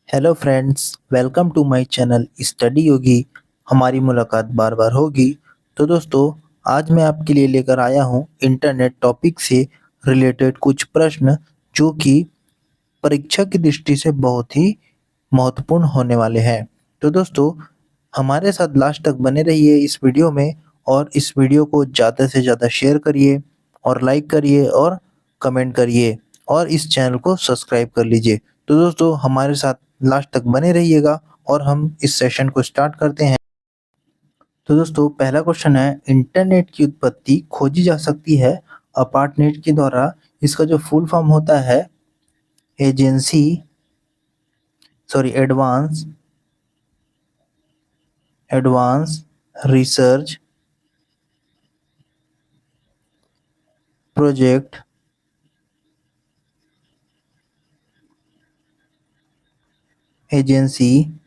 Hello friends, welcome to my channel study Yogi. हमारी मुलाकात बार बार होगी। तो दोस्तों, आज मैं आपके लिए लेकर आया हूँ इंटरनेट टॉपिक से रिलेटेड कुछ प्रश्न जो कि परीक्षा की दृष्टि से बहुत ही महत्वपूर्ण होने वाले हैं। तो दोस्तों, हमारे साथ लास्ट तक बने रहिए इस वीडियो में और इस वीडियो को ज़्यादा से ज़्यादा शेयर करिए और लाइक करिए और कमेंट करिए और इस चैनल को सब्सक्राइब कर लीजिए। तो दोस्तों, हमारे साथ लास्ट तक बने रहिएगा और हम इस सेशन को स्टार्ट करते हैं। तो दोस्तों, पहला क्वेश्चन है, इंटरनेट की उत्पत्ति खोजी जा सकती है अपार्टनेट के द्वारा। इसका जो फुल फॉर्म होता है agency advance advance research project agency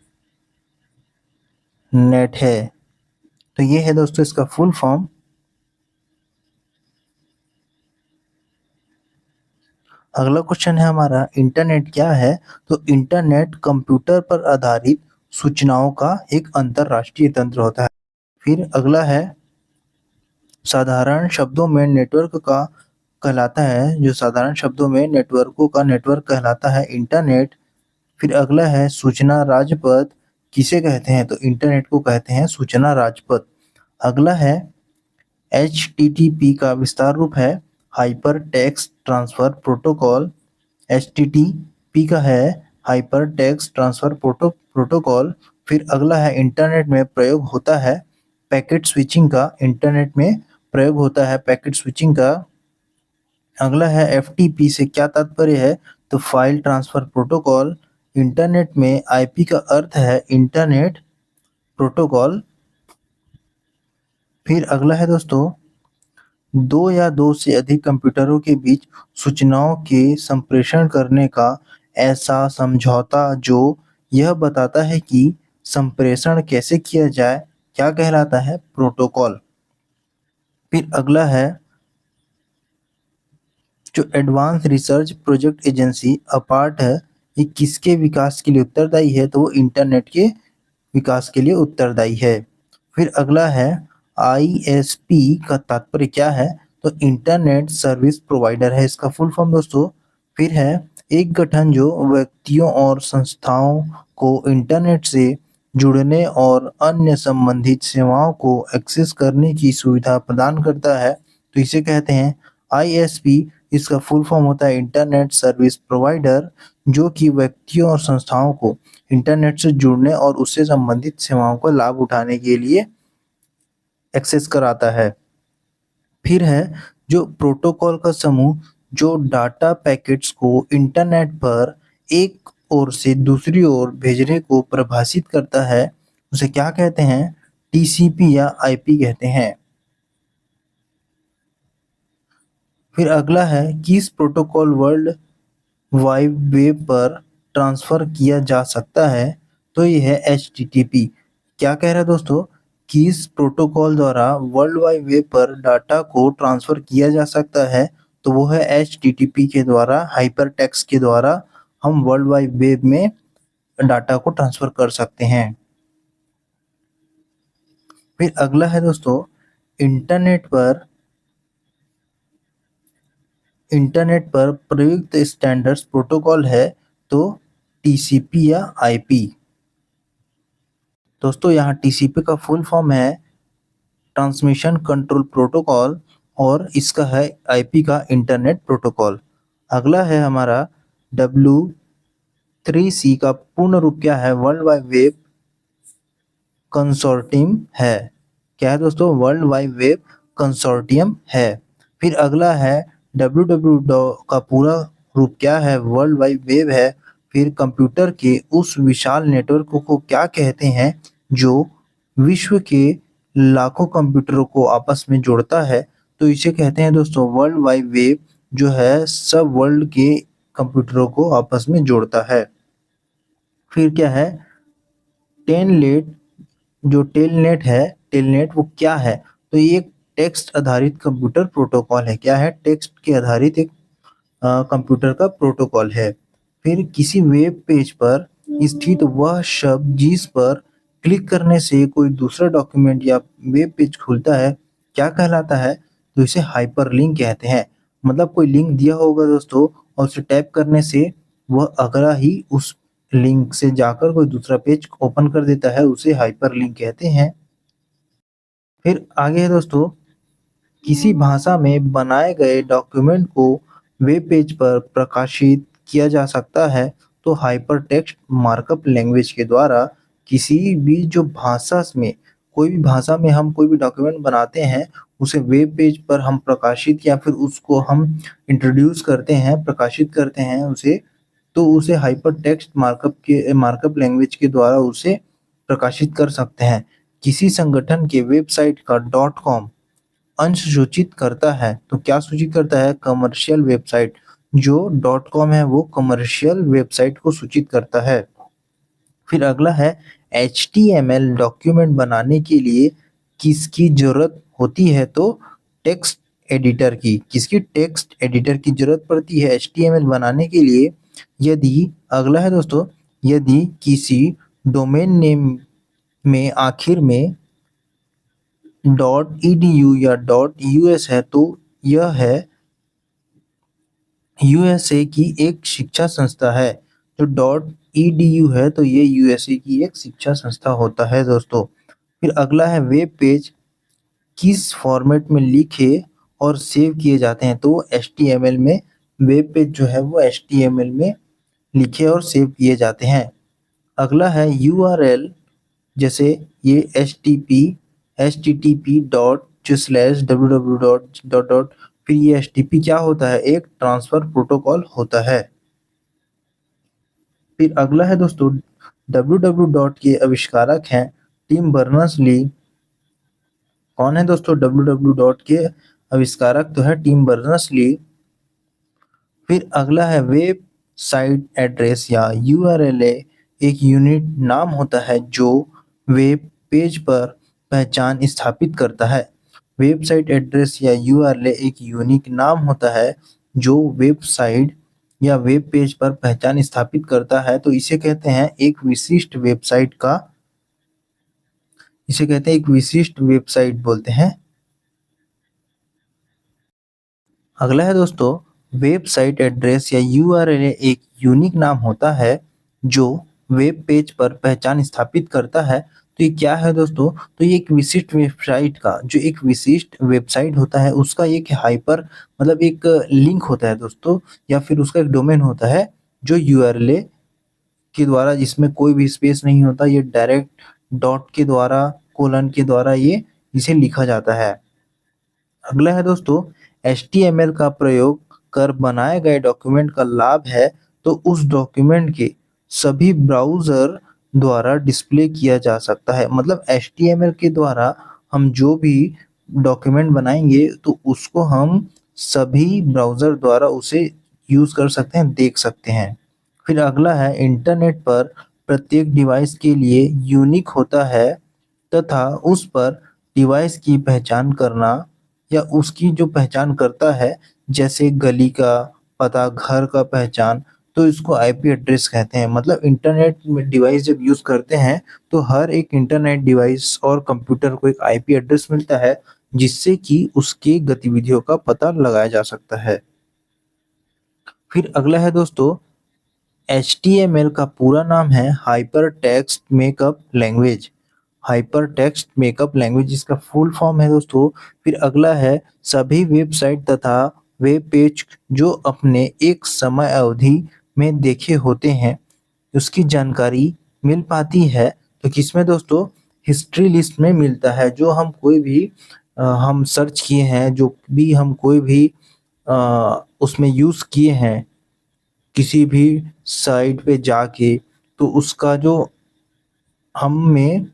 net है। तो ये है दोस्तों इसका फुल फॉर्म। अगला क्वेश्चन है हमारा, इंटरनेट क्या है? तो इंटरनेट कंप्यूटर पर आधारित सूचनाओं का एक अंतरराष्ट्रीय तंत्र होता है। फिर अगला है, साधारण शब्दों में नेटवर्क का कहलाता है, जो साधारण शब्दों में नेटवर्कों का नेटवर्क कहलाता है इंटरनेट। फिर अगला है, सूचना राजपथ किसे कहते हैं? तो इंटरनेट को कहते हैं सूचना राजपथ। अगला है, एचटीटीपी का विस्तार रूप है hyper text transfer protocol. HTTP का है हाइपर टेक्स्ट ट्रांसफर प्रोटोकॉल। फिर अगला है, इंटरनेट में प्रयोग होता है पैकेट स्विचिंग का। इंटरनेट में प्रयोग होता है पैकेट स्विचिंग का। अगला है, एफटीपी से क्या तात्पर्य है? तो फाइल ट्रांसफर प्रोटोकॉल। इंटरनेट में आईपी का अर्थ है इंटरनेट प्रोटोकॉल। फिर अगला है दोस्तों, दो या दो से अधिक कंप्यूटरों के बीच सूचनाओं के संप्रेषण करने का ऐसा समझौता जो यह बताता है कि संप्रेषण कैसे किया जाए, क्या कहलाता है? प्रोटोकॉल। फिर अगला है, जो advance research project agency apart है, ये किसके विकास के लिए उत्तरदायी है? तो वो इंटरनेट के विकास के लिए उत्तरदायी है। फिर अगला है, आईएसपी का तात्पर्य क्या है? तो इंटरनेट सर्विस प्रोवाइडर है इसका फुल फॉर्म दोस्तों। फिर है, एक गठन जो व्यक्तियों और संस्थाओं को इंटरनेट से जुड़ने और अन्य संबंधित सेवाओं को एक्सेस करने की सुविधा प्रदान करता है, तो इसे कहते हैं आईएसपी। इसका फुल फॉर्म होता है इंटरनेट सर्विस प्रोवाइडर, जो कि व्यक्तियों और संस्थाओं को इंटरनेट से जुड़ने और उससे संबंधित सेवाओं का लाभ उठाने के लिए एक्सेस कराता है। फिर है, जो प्रोटोकॉल का समूह जो डाटा पैकेट्स को इंटरनेट पर एक ओर से दूसरी ओर भेजने को परिभाषित करता है, उसे क्या कहते हैं? टीसीपी या आईपी कहते हैं। फिर अगला है, किस प्रोटोकॉल वर्ल्ड वाइड वेब पर ट्रांसफर किया जा सकता है? तो ये है एचटीटीपी। क्या कह रहा है दोस्तों? कि इस प्रोटोकॉल द्वारा वर्ल्ड वाइड वेब पर डाटा को ट्रांसफर किया जा सकता है, तो वो है एचटीटीपी के द्वारा, हाइपर टेक्स्ट के द्वारा हम वर्ल्ड वाइड वेब में डाटा को ट्रांसफर कर सकते हैं। फिर अगला है दोस्तों, इंटरनेट पर इंटरनेट पर प्रयुक्त स्टैंडर्ड्स प्रोटोकॉल है, तो टीसीपी या आईपी। दोस्तों, यहाँ टीसीपी का फुल फॉर्म है ट्रांसमिशन कंट्रोल प्रोटोकॉल और इसका है आईपी का इंटरनेट प्रोटोकॉल। अगला है हमारा, W3C का पूर्ण रूप क्या है? वर्ल्ड वाइड वेब कंसोर्टियम है। क्या है दोस्तों? वर्ल्ड वाइड वेब कंसोर्टियम है। फिर अगला है, डब्ल्यू का पूरा रूप क्या है? वर्ल्ड वाइड वेब है। फिर कंप्यूटर के उस विशाल नेटवर्क को क्या कहते हैं जो विश्व के लाखों कंप्यूटरों को आपस में जोड़ता है? तो इसे कहते हैं दोस्तों वर्ल्ड वाइड वेब, जो है सब वर्ल्ड के कंप्यूटरों को आपस में जोड़ता है। फिर क्या है, टेलनेट, जो टेलनेट है, टेलनेट वो क्या है? तो ये एक टेक्स्ट आधारित कंप्यूटर प्रोटोकॉल है। क्या है? टेक्स्ट के आधारित एक कंप्यूटर का प्रोटोकॉल है। फिर किसी वेब पेज पर स्थित वह शब्द जिस पर क्लिक करने से कोई दूसरा डॉक्यूमेंट या वेब पेज खुलता है, क्या कहलाता है? तो इसे हाइपरलिंक कहते हैं। मतलब कोई लिंक दिया होगा दोस्तों और उसे टैप करने से वह अगला ही उस लिंक से जाकर कोई दूसरा पेज ओपन कर देता है, उसे हाइपरलिंक कहते हैं। फिर आगे है दोस्तों, किसी भाषा में बनाए गए डॉक्यूमेंट को वेब पेज पर प्रकाशित किया जा सकता है, तो हाइपरटेक्स्ट मार्कअप लैंग्वेज के द्वारा किसी भी जो भाषा में कोई भी भाषा में हम कोई भी डॉक्यूमेंट बनाते हैं, उसे वेब पेज पर हम प्रकाशित या फिर उसको हम इंट्रोड्यूस करते हैं, प्रकाशित करते हैं उसे, तो उसे हाइपरटेक्स्ट मार्कअप लैंग्वेज के द्वारा उसे प्रकाशित कर सकते हैं। किसी संगठन के वेबसाइट का डॉट कॉम अंश सूचित करता है, तो क्या सूचित करता है? Commercial website. जो डॉट कॉम है वो कमर्शियल वेबसाइट को सूचित करता है। फिर अगला है, एचटीएमएल डॉक्यूमेंट बनाने के लिए किसकी जरूरत होती है? तो टेक्स्ट एडिटर की। किसकी? टेक्स्ट एडिटर की जरूरत पड़ती है एचटीएमएल बनाने के लिए। यदि अगला है दोस्तों, यदि किसी डोमेन नेम में आखिर में .edu या .us है, तो यह है यूएसए की एक शिक्षा संस्था है। जो .edu है तो ये यूएसए की एक शिक्षा संस्था होता है दोस्तों। फिर अगला है, वेब पेज किस फॉर्मेट में लिखे और सेव किए जाते हैं? तो एचटीएमएल में वेब पेज जो है वो एचटीएमएल में लिखे और सेव किए जाते हैं। अगला है, यूआरएल जैसे ये http dot slash www dot dot dot, फिर ये http क्या होता है? एक ट्रांसफर प्रोटोकॉल होता है। फिर अगला है दोस्तों, www डॉट के आविष्कारक हैं टिम बर्नर्स-ली। कौन है दोस्तों www डॉट के आविष्कारक? तो है टिम बर्नर्स-ली। फिर अगला है, वेब साइट एड्रेस या यूआरएल एक यूनिक नाम होता है जो वेब पेज पर पहचान स्थापित करता है। वेबसाइट एड्रेस या यूआरएल एक यूनिक नाम होता है जो वेबसाइट या वेब पेज पर पहचान स्थापित करता है, तो इसे कहते हैं एक विशिष्ट वेबसाइट का, इसे कहते हैं एक विशिष्ट वेबसाइट बोलते हैं। अगला है दोस्तों, वेबसाइट एड्रेस या यूआरएल एक यूनिक नाम होता है जो वेब पेज पर पहचान स्थापित करता है। तो ये क्या है दोस्तों? तो ये एक विशिष्ट वेबसाइट का, जो एक विशिष्ट वेबसाइट होता है उसका एक हाइपर मतलब एक लिंक होता है दोस्तों, या फिर उसका एक डोमेन होता है जो यूआरएल के द्वारा, जिसमें कोई भी स्पेस नहीं होता, ये डायरेक्ट डॉट के द्वारा, कोलन के द्वारा ये इसे लिखा जाता है। अगला है दोस्तों, एचटीएमएल का प्रयोग कर बनाए गए डॉक्यूमेंट का लाभ है, तो उस डॉक्यूमेंट के सभी ब्राउज़र द्वारा डिस्प्ले किया जा सकता है। मतलब एचटीएमएल के द्वारा हम जो भी डॉक्यूमेंट बनाएँगे तो उसको हम सभी ब्राउज़र द्वारा उसे यूज़ कर सकते हैं, देख सकते हैं। फिर अगला है, इंटरनेट पर प्रत्येक डिवाइस के लिए यूनिक होता है तथा उस पर डिवाइस की पहचान करना या उसकी जो पहचान करता है, जैसे गली का पता, घर का पहचान, तो इसको आईपी एड्रेस कहते हैं। मतलब इंटरनेट में डिवाइस जब यूज़ करते हैं, तो हर एक इंटरनेट डिवाइस और कंप्यूटर को एक आईपी एड्रेस मिलता है, जिससे कि उसकी गतिविधियों का पता लगाया जा सकता है। फिर अगला है दोस्तों, एचटीएमएल का पूरा नाम है hypertext makeup language. Hypertext makeup language इसका फुल फॉर्म है दोस्तों। फिर अगला है, सभी वेबसाइट तथा वेब पेज जो अपने एक समय अवधि में देखे होते हैं, उसकी जानकारी मिल पाती है। तो किसमें दोस्तों? हिस्ट्री लिस्ट में मिलता है। जो हम कोई भी हम सर्च किए हैं, जो भी हम कोई भी उसमें यूज़ किए हैं किसी भी साइट पे जाके, तो उसका जो हम में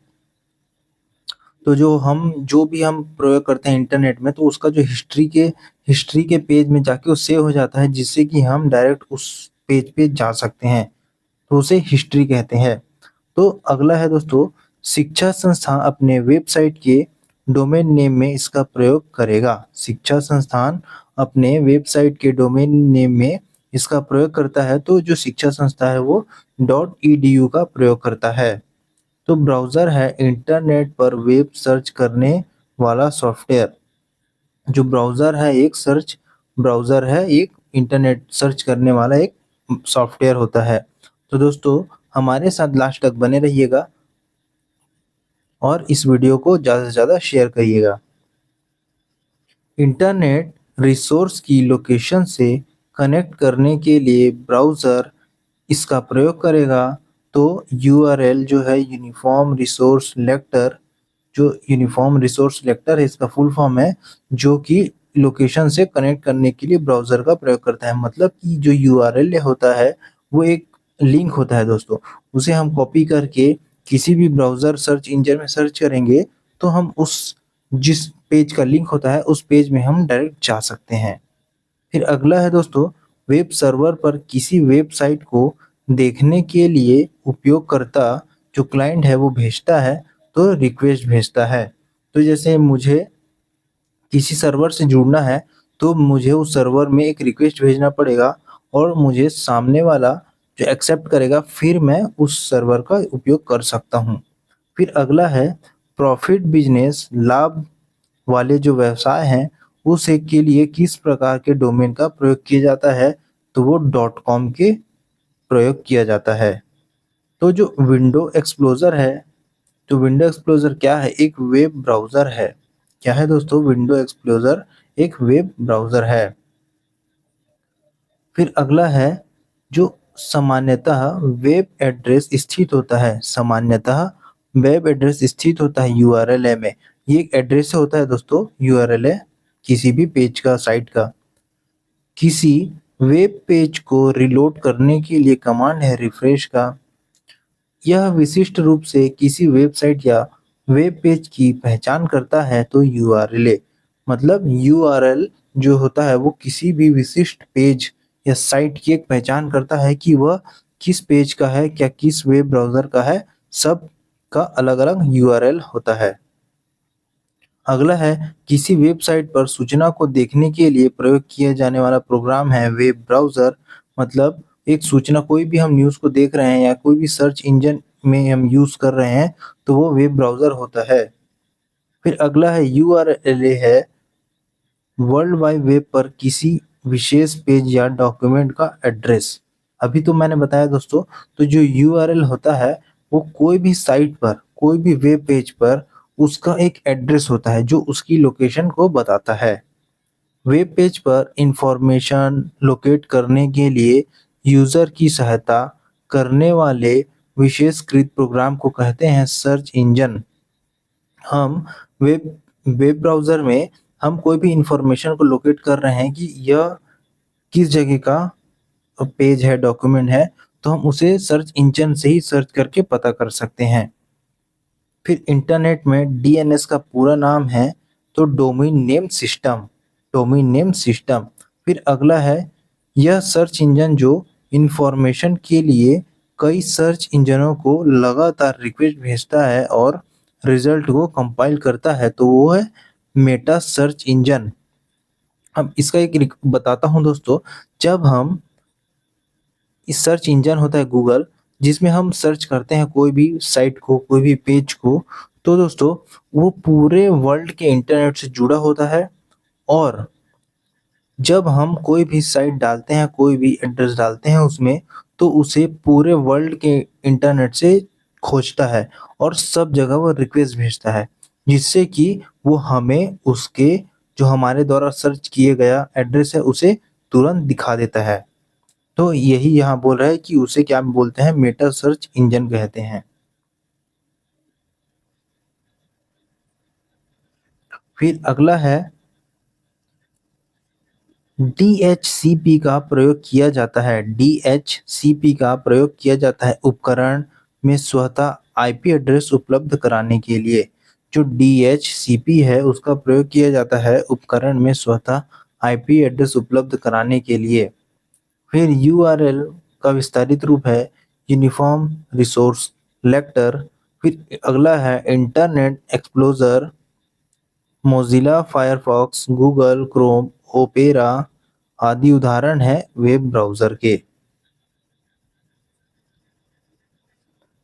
तो जो भी हम प्रयोग करते हैं इंटरनेट में, तो उसका जो हिस्ट्री के पेज में जाके वो सेव हो जाता है, जिससे कि हम डायरेक्ट उस पेज पे जा सकते हैं, तो उसे हिस्ट्री कहते हैं। तो अगला है दोस्तों, शिक्षा संस्थान अपने वेबसाइट के डोमेन नेम में इसका प्रयोग करेगा। शिक्षा संस्थान अपने वेबसाइट के डोमेन नेम में इसका प्रयोग करता है तो जो शिक्षा संस्था है वो .edu का प्रयोग करता है। तो ब्राउज़र है इंटरनेट पर वेब सर्च करने वाला सॉफ्टवेयर। जो ब्राउज़र है एक सर्च ब्राउज़र है एक इंटरनेट सर्च करने वाला एक सॉफ्टवेयर होता है। तो दोस्तों हमारे साथ लास्ट तक बने रहिएगा और इस वीडियो को ज़्यादा से ज़्यादा शेयर करिएगा। इंटरनेट रिसोर्स की लोकेशन से कनेक्ट करने के लिए ब्राउज़र इसका प्रयोग करेगा तो यूआरएल जो है यूनिफ़ॉर्म रिसोर्स सिलेक्टर है इसका फुल फॉर्म है जो कि लोकेशन से कनेक्ट करने के लिए ब्राउज़र का प्रयोग करता है। मतलब कि जो यूआरएल होता है वो एक लिंक होता है दोस्तों। उसे हम कॉपी करके किसी भी ब्राउज़र सर्च इंजन में सर्च करेंगे तो हम उस जिस पेज का लिंक होता है उस पेज में हम डायरेक्ट जा सकते हैं। फिर अगला है दोस्तों वेब सर्वर पर किसी वेबसाइट को देखने के लिए उपयोगकर्ता जो क्लाइंट है वो भेजता है तो रिक्वेस्ट भेजता है। तो जैसे मुझे किसी सर्वर से जुड़ना है तो मुझे उस सर्वर में एक रिक्वेस्ट भेजना पड़ेगा और मुझे सामने वाला जो एक्सेप्ट करेगा फिर मैं उस सर्वर का उपयोग कर सकता हूँ। फिर अगला है प्रॉफिट बिजनेस लाभ वाले जो व्यवसाय हैं उस एक के लिए किस प्रकार के डोमेन का प्रयोग किया जाता है तो वो डॉट कॉम के प्रयोग किया जाता है। तो जो विंडो एक्सप्लोजर है तो विंडो एक्सप्लोजर क्या है एक वेब ब्राउज़र है। क्या है दोस्तों विंडो एक्सप्लोजर एक वेब ब्राउज़र है। फिर अगला है जो सामान्यतः वेब एड्रेस स्थित होता है सामान्यतः वेब एड्रेस स्थित होता है यूआरएल में। ये एक एड्रेस होता है दोस्तों यूआरएल है किसी भी पेज का साइट का। किसी वेब पेज को रिलोड करने के लिए कमांड है रिफ्रेश का। यह विशिष्ट रूप से किसी वेबसाइट या वेब पेज की पहचान करता है तो यूआरएल मतलब यूआरएल जो होता है वो किसी भी विशिष्ट पेज या साइट की एक पहचान करता है कि वह किस पेज का है क्या किस वेब ब्राउज़र का है सब का अलग-अलग यूआरएल होता है। अगला है किसी वेबसाइट पर सूचना को देखने के लिए प्रयोग किया जाने वाला प्रोग्राम है वेब ब्राउज़र। मतलब एक सूचना कोई भी हम न्यूज़ को देख रहे हैं या कोई भी सर्च इंजन में हम यूज़ कर रहे हैं तो वो वेब ब्राउज़र होता है। फिर अगला है यूआरएल है वर्ल्ड वाइड वेब पर किसी विशेष पेज या डॉक्यूमेंट का एड्रेस। अभी तो मैंने बताया दोस्तों तो जो यूआरएल होता है वो कोई भी साइट पर कोई भी वेब पेज पर उसका एक एड्रेस होता है जो उसकी लोकेशन को बताता है। वेब पेज पर इंफॉर्मेशन लोकेट करने के लिए यूज़र की सहायता करने वाले विशेषकृत प्रोग्राम को कहते हैं सर्च इंजन। हम वेब वेब ब्राउज़र में हम कोई भी इंफॉर्मेशन को लोकेट कर रहे हैं कि यह किस जगह का पेज है, डॉक्यूमेंट है, तो हम उसे सर्च इंजन से ही सर्च करके पता कर सकते हैं। फिर इंटरनेट में डीएनएस का पूरा नाम है तो डोमेन नेम सिस्टम। फिर अगला है यह सर्च इंजन जो इंफॉर्मेशन के लिए कई सर्च इंजनों को लगातार रिक्वेस्ट भेजता है और रिजल्ट को कंपाइल करता है तो वो है मेटा सर्च इंजन। अब इसका एक बताता हूँ दोस्तों जब हम इस सर्च इंजन होता है गूगल जिसमें हम सर्च करते हैं कोई भी साइट को कोई भी पेज को तो दोस्तों वो पूरे वर्ल्ड के इंटरनेट से जुड़ा होता है और जब हम कोई भी साइट डालते हैं कोई भी एड्रेस डालते हैं उसमें तो उसे पूरे वर्ल्ड के इंटरनेट से खोजता है और सब जगह वो रिक्वेस्ट भेजता है जिससे कि वो हमें उसके जो हमारे द्वारा सर्च किए गया एड्रेस है उसे तुरंत दिखा देता है। तो यही यहाँ बोल रहा है कि उसे क्या बोलते हैं मेटा सर्च इंजन कहते हैं। फिर अगला है डीएचसीपी का प्रयोग किया जाता है डीएचसीपी का प्रयोग किया जाता है उपकरण में स्वतः आईपी एड्रेस उपलब्ध कराने के लिए। जो डीएचसीपी है उसका प्रयोग किया जाता है उपकरण में स्वतः आईपी एड्रेस उपलब्ध कराने के लिए। फिर यूआरएल का विस्तारित रूप है यूनिफॉर्म रिसोर्स लेक्टर। फिर अगला है internet explorer Mozilla Firefox Google Chrome opera आदि उदाहरण है वेब ब्राउज़र के।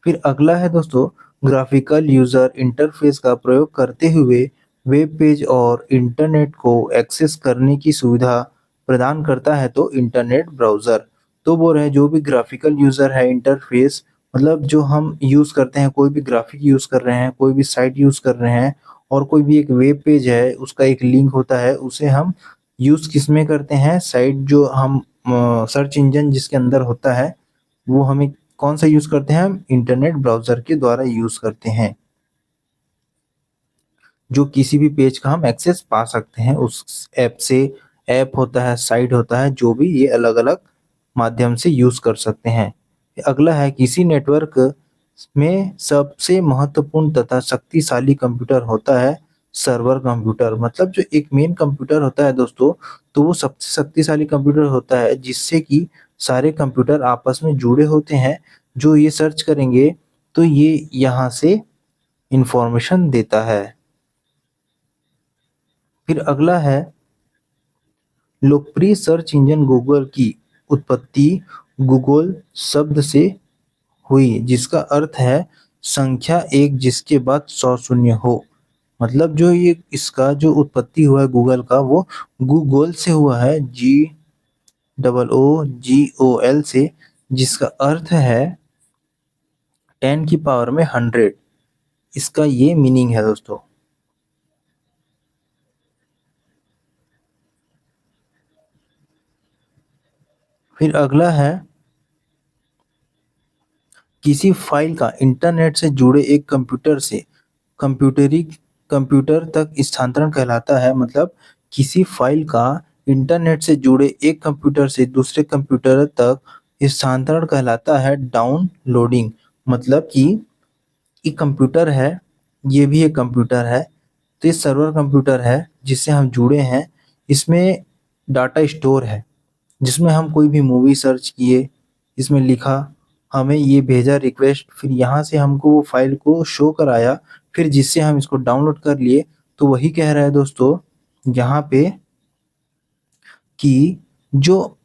फिर अगला है दोस्तों, ग्राफिकल यूजर इंटरफेस का प्रयोग करते हुए वेब पेज और इंटरनेट को एक्सेस करने की सुविधा प्रदान करता है तो इंटरनेट ब्राउज़र। तो बोल रहे हैं जो भी ग्राफिकल यूजर है इंटरफेस, मतलब जो हम यूज़ करते हैं, कोई भी ग्राफिक यूज़ कर रहे हैं, कोई भी साइट यूज़ कर रहे हैं और कोई भी एक वेब पेज है, उसका एक लिंक होता है, उसे हम यूज़ किस में करते हैं, साइट जो हम सर्च इंजन जिसके अंदर होता है, वो हमें कौन सा यूज़ करते हैं, हम इंटरनेट ब्राउज़र के द्वारा यूज़ करते हैं। जो किसी भी पेज का हम एक्सेस पा सकते हैं उस ऐप से। ऐप होता है, साइट होता है, जो भी ये अलग-अलग माध्यम से यूज़ कर सकते हैं। अगला है, किसी नेटवर्क में सबसे महत्वपूर्ण तथा शक्तिशाली कंप्यूटर होता है सर्वर कंप्यूटर। मतलब जो एक मेन कंप्यूटर होता है दोस्तों, तो वो सबसे शक्तिशाली कंप्यूटर होता है जिससे कि सारे कंप्यूटर आपस में जुड़े होते हैं। जो ये सर्च करेंगे तो ये यहाँ से इन्फॉर्मेशन देता है। फिर अगला है, लोकप्रिय सर्च इंजन गूगल की उत्पत्ति गूगल शब्द से हुई जिसका अर्थ है संख्या एक जिसके बाद 100 शून्य हो। मतलब जो ये इसका जो उत्पत्ति हुआ है गूगल का, वो गूगल से हुआ है, GOOGL से, जिसका अर्थ है 10 की पावर में 100। इसका ये मीनिंग है दोस्तों। फिर अगला है, किसी फाइल का इंटरनेट से जुड़े एक कंप्यूटर से कंप्यूटरी कंप्यूटर तक स्थानांतरण कहलाता है। मतलब किसी फाइल का इंटरनेट से जुड़े एक कंप्यूटर से दूसरे कंप्यूटर तक स्थानांतरण कहलाता है डाउनलोडिंग। मतलब कि ये कंप्यूटर है, ये भी एक कंप्यूटर है, तो ये सर्वर कंप्यूटर है जिससे हम जुड़े हैं। इसमें डाटा स्टोर है, जिसमें हम कोई भी मूवी सर्च किए, इसमें लिखा, हमें ये भेजा रिक्वेस्ट, फिर यहाँ से हमको वो फाइल को शो कराया, फिर जिससे हम इसको डाउनलोड कर लिए। तो वही कह रहा है दोस्तों यहाँ पे कि जो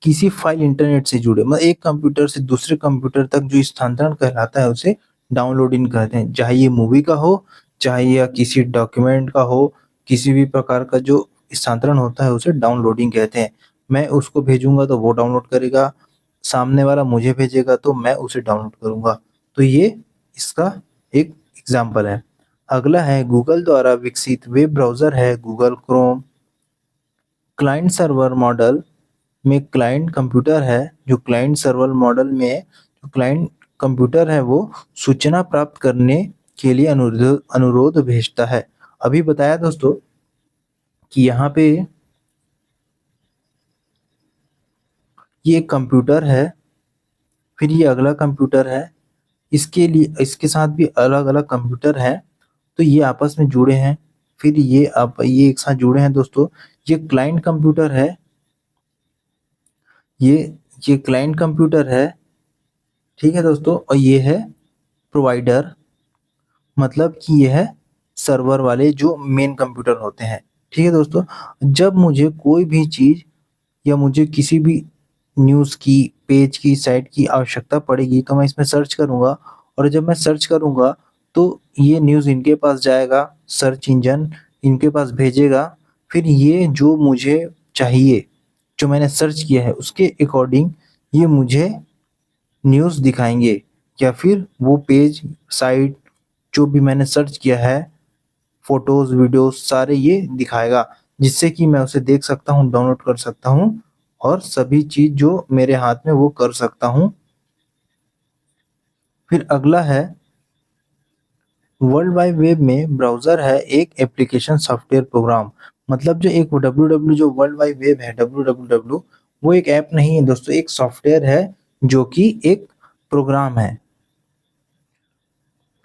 किसी फाइल इंटरनेट से जुड़े, मतलब एक कंप्यूटर से दूसरे कंप्यूटर तक जो स्थानांतरण कहलाता है उसे डाउनलोडिंग कहते हैं। चाहे ये मूवी का हो, चाहे या किसी डॉक्यूमेंट का हो, किसी भी प्रकार का जो स्थानांतरण होता है उसे डाउनलोडिंग कहते हैं। मैं उसको भेजूंगा तो वो डाउनलोड करेगा, सामने वाला मुझे भेजेगा तो मैं उसे डाउनलोड करूंगा। तो ये इसका एक एग्जाम्पल है। अगला है, गूगल द्वारा विकसित वेब ब्राउज़र है Google Chrome. Client server model में क्लाइंट कंप्यूटर है, जो क्लाइंट सर्वर मॉडल में जो क्लाइंट कंप्यूटर है वो सूचना प्राप्त करने के लिए अनुरोध अनुरोध भेजता है। अभी बताया दोस्तों कि यहाँ पे ये एक कंप्यूटर है, फिर ये अगला कंप्यूटर है, इसके लिए इसके साथ भी अलग-अलग कंप्यूटर हैं, तो ये आपस में जुड़े हैं। फिर ये एक साथ जुड़े हैं दोस्तों। ये क्लाइंट कंप्यूटर है, ये ये क्लाइंट कंप्यूटर है, ठीक है दोस्तों, और ये है प्रोवाइडर। मतलब कि ये है सर्वर वाले जो मेन कंप्यूटर होते हैं। ठीक है दोस्तों, जब मुझे कोई भी चीज़ या मुझे किसी भी न्यूज़ की, पेज की, साइट की आवश्यकता पड़ेगी तो मैं इसमें सर्च करूँगा, और जब मैं सर्च करूँगा तो ये न्यूज़ इनके पास जाएगा, सर्च इंजन इनके पास भेजेगा। फिर ये जो मुझे चाहिए, जो मैंने सर्च किया है उसके अकॉर्डिंग ये मुझे न्यूज़ दिखाएँगे, या फिर वो पेज, साइट जो भी मैंने सर्च किया है, फ़ोटोज़, वीडियोज़ सारे ये दिखाएगा, जिससे कि मैं उसे देख सकता हूँ, डाउनलोड कर सकता हूँ और सभी चीज़ जो मेरे हाथ में वो कर सकता हूँ। फिर अगला है, वर्ल्ड वाइड वेब में ब्राउज़र है एक एप्लीकेशन सॉफ्टवेयर प्रोग्राम। मतलब जो एक डब्ल्यूडब्ल्यू जो वर्ल्ड वाइड वेब है, डब्ल्यूडब्ल्यू, वो एक ऐप नहीं है दोस्तों, एक सॉफ्टवेयर है जो कि एक प्रोग्राम है।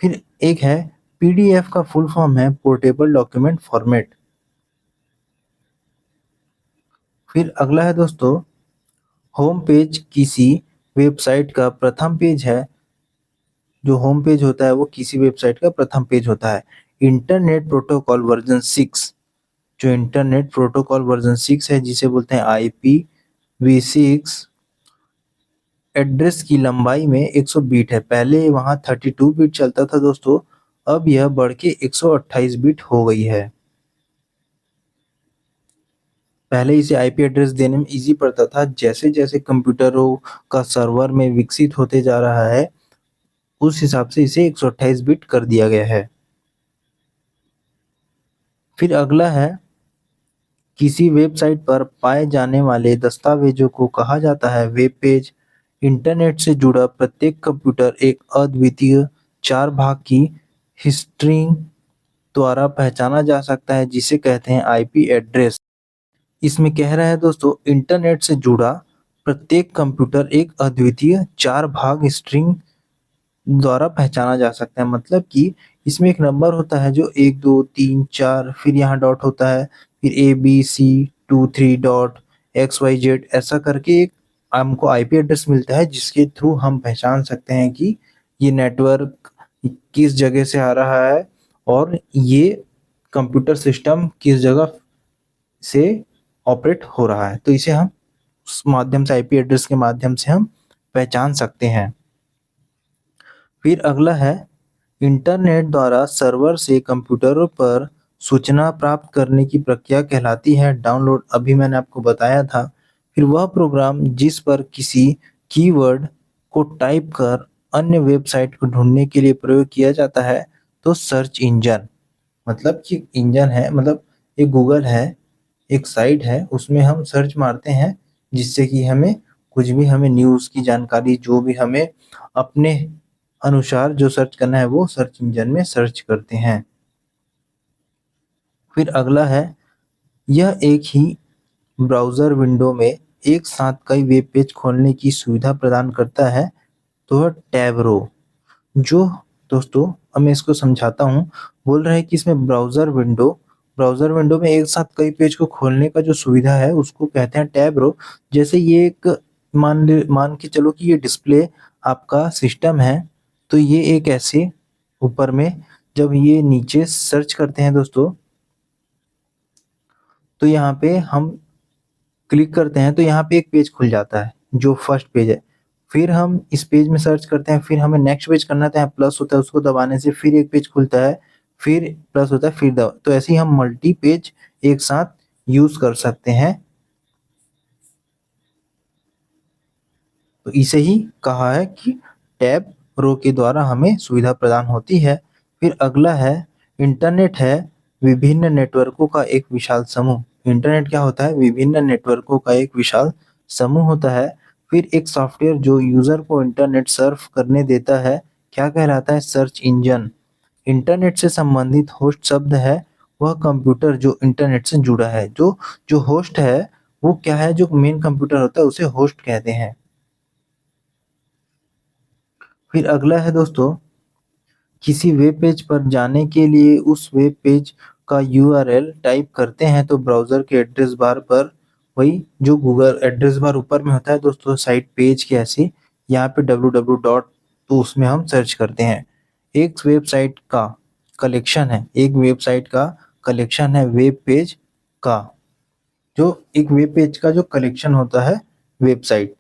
फिर एक है, पीडीएफ का फुल फॉर्म है पोर्टेबल डॉक्यूमेंट फॉर्मेट। फिर अगला है दोस्तों, होम पेज किसी वेबसाइट का प्रथम पेज है। जो होम पेज होता है वो किसी वेबसाइट का प्रथम पेज होता है। इंटरनेट प्रोटोकॉल वर्जन 6 जो इंटरनेट प्रोटोकॉल वर्जन 6 है जिसे बोलते हैं IPv6 एड्रेस की लंबाई में 100 बिट है। पहले वहाँ 32 बिट चलता था दोस्तों, अब यह बढ़ के 128 बिट हो गई है। पहले इसे आईपी एड्रेस देने में इजी पड़ता था, जैसे-जैसे कंप्यूटरों का सर्वर में विकसित होते जा रहा है, उस हिसाब से इसे 128 बिट कर दिया गया है। फिर अगला है, किसी वेबसाइट पर पाए जाने वाले दस्तावेजों को कहा जाता है वेब पेज। इंटरनेट से जुड़ा प्रत्येक कंप्यूटर एक अद्वितीय 4 भाग की स्ट्रिंग द्वारा पहचाना जा सकता है जिसे कहते हैं आईपी एड्रेस। इसमें कह रहा है दोस्तों, इंटरनेट से जुड़ा प्रत्येक कंप्यूटर एक अद्वितीय 4 भाग स्ट्रिंग द्वारा पहचाना जा सकता है। मतलब कि इसमें एक नंबर होता है जो 1, 2, 3, 4, फिर यहाँ डॉट होता है, फिर ABC23 डॉट XYZ ऐसा करके एक हमको आईपी एड्रेस मिलता है जिसके थ्रू हम पहचान सकते हैं कि ये नेटवर्क किस जगह से आ रहा है और ये कंप्यूटर सिस्टम किस जगह से ऑपरेट हो रहा है। तो इसे हम उस माध्यम से आईपी एड्रेस के माध्यम से हम पहचान सकते हैं। फिर अगला है, इंटरनेट द्वारा सर्वर से कंप्यूटरों पर सूचना प्राप्त करने की प्रक्रिया कहलाती है डाउनलोड। अभी मैंने आपको बताया था। फिर वह प्रोग्राम जिस पर किसी कीवर्ड को टाइप कर अन्य वेबसाइट को ढूंढने के लिए प्रयोग किया जाता है, तो सर्च इंजन। मतलब कि इंजन है, मतलब एक गूगल है, एक साइट है, उसमें हम सर्च मारते हैं जिससे कि हमें कुछ भी, हमें न्यूज़ की जानकारी जो भी हमें अपने अनुसार जो सर्च करना है वो सर्च इंजन में सर्च करते हैं। फिर अगला है, यह एक ही ब्राउज़र विंडो में एक साथ कई वेब पेज खोलने की सुविधा प्रदान करता है, तो वह टैब रो। जो दोस्तों, अब मैं इसको समझाता हूँ। बोल रहा है कि इसमें ब्राउज़र विंडो में एक साथ कई पेज को खोलने का जो सुविधा है उसको कहते हैं टैब रो। जैसे ये एक मान के चलो कि ये डिस्प्ले आपका सिस्टम है, तो ये एक ऐसे ऊपर में जब ये नीचे सर्च करते हैं दोस्तों, तो यहाँ पे हम क्लिक करते हैं तो यहाँ पे एक पेज खुल जाता है जो फर्स्ट पेज है। फिर हम इस पेज में सर्च करते हैं, फिर हमें नेक्स्ट पेज करना था, प्लस होता है, उसको दबाने से फिर एक पेज खुलता है, फिर प्लस होता है, फिर दबा, तो ऐसे ही हम मल्टी पेज एक साथ यूज कर सकते हैं। तो इसे ही कहा है कि टैब रो के द्वारा हमें सुविधा प्रदान होती है। फिर अगला है, इंटरनेट है विभिन्न नेटवर्कों का एक विशाल समूह। इंटरनेट क्या होता है? विभिन्न नेटवर्कों का एक विशाल समूह होता है। फिर एक सॉफ्टवेयर जो यूजर को इंटरनेट सर्फ करने देता है, क्या कहलाता है? Search engine. इंटरनेट से संबंधित होस्ट शब्द है वह कंप्यूटर जो इंटरनेट से जुड़ा है। जो होस्ट है वो क्या है? जो मेन कंप्यूटर होता है उसे होस्ट कहते हैं। फिर अगला है दोस्तों, किसी वेब पेज पर जाने के लिए उस वेब पेज का यूआरएल टाइप करते हैं तो ब्राउज़र के एड्रेस बार पर, वही जो गूगल एड्रेस बार ऊपर में होता है दोस्तों साइट पेज के ऐसे, यहाँ पे www डॉट, तो उसमें हम सर्च करते हैं। एक वेबसाइट का कलेक्शन है वेब पेज का, जो एक वेब पेज का जो कलेक्शन होता है वेबसाइट।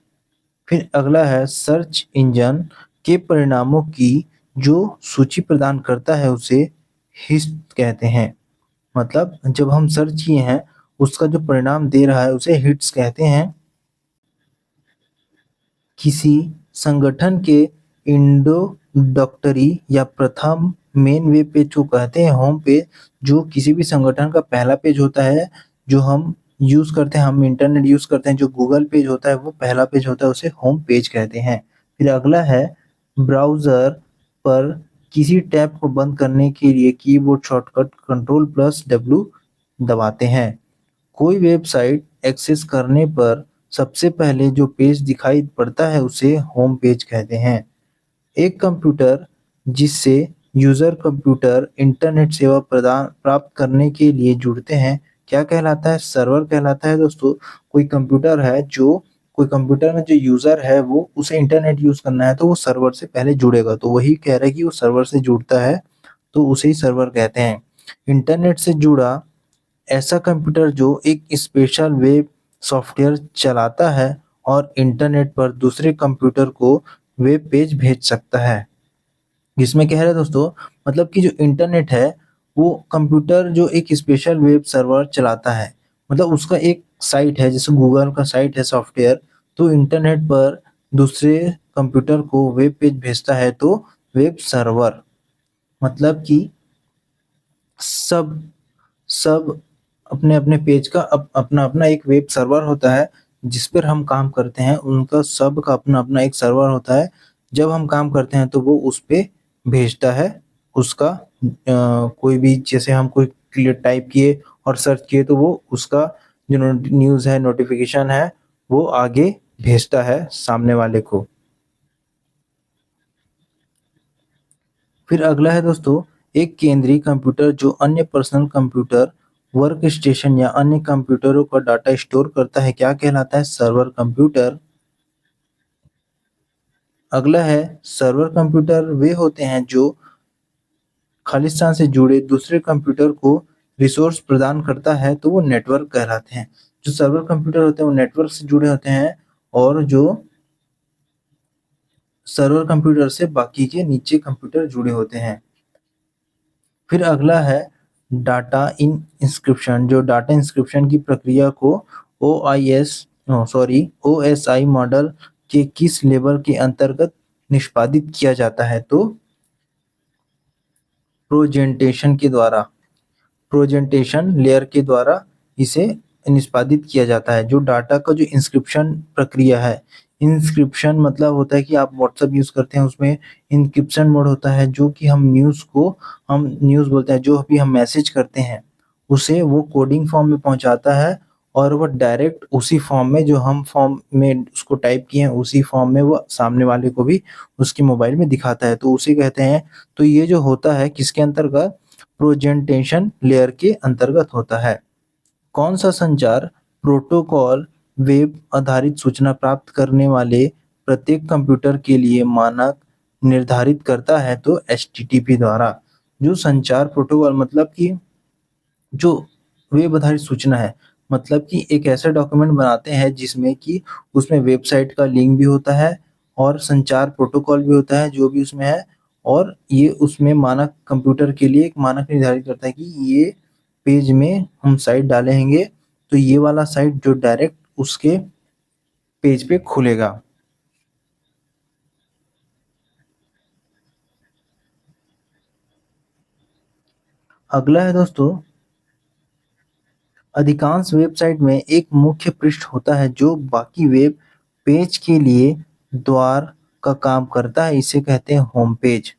फिर अगला है, सर्च इंजन के परिणामों की जो सूची प्रदान करता है उसे हिस्ट कहते हैं। मतलब जब हम सर्च किए हैं उसका जो परिणाम दे रहा है उसे हिट्स कहते हैं। किसी संगठन के इंट्रोडक्टरी या प्रथम मेन वेब पेज को कहते हैं होम पेज। जो किसी भी संगठन का पहला पेज होता है जो हम यूज़ करते हैं, हम इंटरनेट यूज़ करते हैं, जो गूगल पेज होता है वो पहला पेज होता है, उसे होम पेज कहते हैं। फिर अगला है, ब्राउज़र पर किसी टैब को बंद करने के लिए कीबोर्ड शॉर्टकट Ctrl+W दबाते हैं। कोई वेबसाइट एक्सेस करने पर सबसे पहले जो पेज दिखाई पड़ता है उसे होम पेज कहते हैं। एक कंप्यूटर जिससे यूजर कंप्यूटर इंटरनेट सेवा प्रदान प्राप्त करने के लिए जुड़ते हैं, क्या कहलाता है? सर्वर कहलाता है दोस्तों। कोई कंप्यूटर में जो यूजर है वो उसे इंटरनेट यूज करना है तो वो सर्वर से पहले जुड़ेगा, तो वही कह रहा है कि वो सर्वर से जुड़ता है तो उसे ही सर्वर कहते हैं। इंटरनेट से जुड़ा ऐसा कंप्यूटर जो एक स्पेशल वेब सॉफ्टवेयर चलाता है और इंटरनेट पर दूसरे कंप्यूटर को वेब पेज भेज सकता है। जिसमें क्या है दोस्तों, मतलब कि जो इंटरनेट है वो कंप्यूटर जो एक स्पेशल वेब सर्वर चलाता है, मतलब उसका एक साइट है, जैसे गूगल का साइट है सॉफ्टवेयर, तो इंटरनेट पर दूसरे कंप्यूटर को वेब पेज भेजता है तो वेब सर्वर, मतलब कि सब सब अपने-अपने पेज का अपना-अपना एक वेब सर्वर होता है, जिस पर हम काम करते हैं, उनका सबका अपना-अपना एक सर्वर होता है। जब हम काम करते हैं तो वो उस पे भेजता है उसका कोई भी, जैसे हम कोई क्लियर टाइप किए और सर्च किए तो वो उसका जो न्यूज़ है, नोटिफ़िकेशन है, वो आगे भेजता है सामने वाले को। फिर अगला है दोस्तों, एक केंद्रीय कंप्यूटर जो अन्य पर्सनल कंप्यूटर, वर्क स्टेशन या अन्य कंप्यूटरों का डाटा स्टोर करता है, क्या कहलाता है? Server computer. अगला है, सर्वर कंप्यूटर वे होते हैं जो खालिस्तान से जुड़े दूसरे कंप्यूटर को रिसोर्स प्रदान करता है, तो वो नेटवर्क कहलाते हैं। जो सर्वर कंप्यूटर होते हैं वो नेटवर्क से जुड़े होते हैं, और जो सर्वर कंप्यूटर से बाकी के नीचे कंप्यूटर जुड़े होते हैं। फिर अगला है डाटा इन इंस्क्रिप्शन, जो डाटा इंस्क्रिप्शन की प्रक्रिया को ओएसआई मॉडल के किस लेवल के अंतर्गत निष्पादित किया जाता है? तो प्रोजेंटेशन के द्वारा, प्रेजेंटेशन लेयर के द्वारा इसे निष्पादित किया जाता है। जो डाटा का जो इंस्क्रिप्शन प्रक्रिया है, इंस्क्रिप्शन मतलब होता है कि आप व्हाट्सएप यूज़ करते हैं, उसमें इंक्रिप्शन मोड होता है, जो कि हम न्यूज़ बोलते हैं, जो भी हम मैसेज करते हैं, उसे वो कोडिंग फॉर्म में पहुँचाता है, और वो डायरेक्ट उसी फॉर्म में, जो हम फॉर्म में उसको टाइप किए हैं, उसी फॉर्म में वो सामने वाले को भी उसके मोबाइल में दिखाता है, तो उसे कहते हैं। तो ये जो होता है किसके अंतर्गत? प्रेजेंटेशन लेयर के अंतर्गत होता है। कौन सा संचार प्रोटोकॉल वेब आधारित सूचना प्राप्त करने वाले प्रत्येक कंप्यूटर के लिए मानक निर्धारित करता है? तो एचटीटीपी द्वारा। जो संचार प्रोटोकॉल मतलब कि जो वेब आधारित सूचना है, मतलब कि एक ऐसा डॉक्यूमेंट बनाते हैं जिसमें कि उसमें वेबसाइट का लिंक भी होता है और संचार प्रोटोकॉल भी होता है जो भी उसमें है, और ये उसमें मानक कंप्यूटर के लिए एक मानक निर्धारित करता है कि ये पेज में हम साइट डालेंगे तो ये वाला साइट जो डायरेक्ट उसके पेज पे खुलेगा। अगला है दोस्तों, अधिकांश वेबसाइट में एक मुख्य पृष्ठ होता है जो बाकी वेब पेज के लिए द्वार का काम करता है, इसे कहते हैं होम पेज।